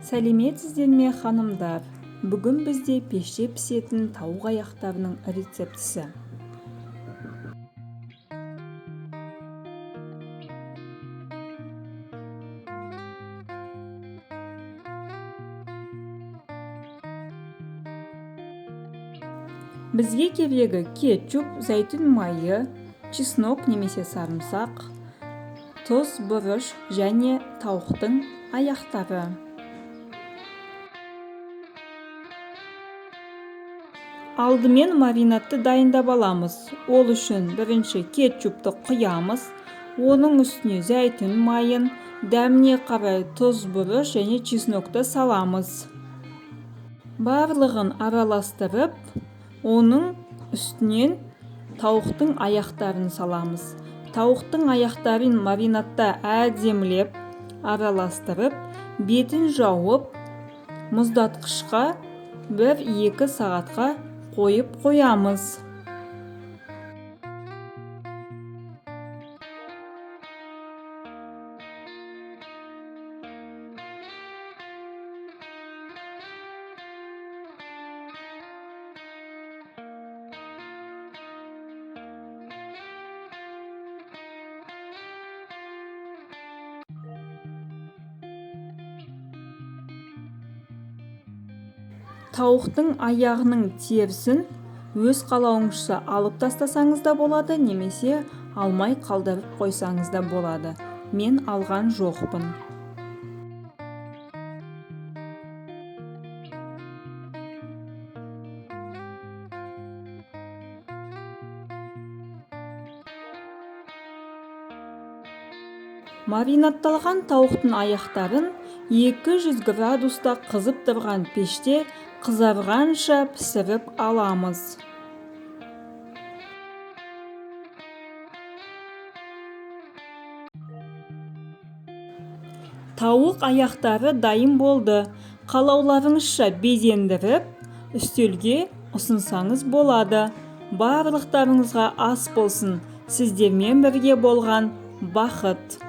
Сәлеметсіздер ме ханымдар? Бүгін бізде пеште пісетін тауық аяқтарының рецептісі. Бізге керегі кетчуп, зәйтүн майы, чеснок немесе сарымсақ, тұз, бұрыш және тауықтың аяқтары. Алдымен маринадты дайындап аламыз. Ол үшін бірінші кетчупты құямыз. Оның үстіне зәйтүн майын, дәміне қарай тұз, бұрыш және чеснокты саламыз. Барлығын араластырып, оның үстінен тауықтың аяқтарын саламыз. Тауықтың аяқтарын маринадта әдемілеп араластырып, бетін жауып, мұздатқышқа 1-2 сағатқа қойып қоямыз. Тауықтың аяғының терісін өз қалауыңызша алып тастасаңыз да болады, немесе алмай қалдырып қойсаңыз да болады. Мен алған жоқпын. Маринадталған тауықтың аяқтарын 200 градуста қызып тұрған пеште қызарғанша пісіріп аламыз. Тауық аяқтары дайын болды. Қалауларыңызша безендіріп, үстелге ұсынсаңыз болады. Барлықтарыңызға ас болсын. Сіздермен бірге болған бақыт.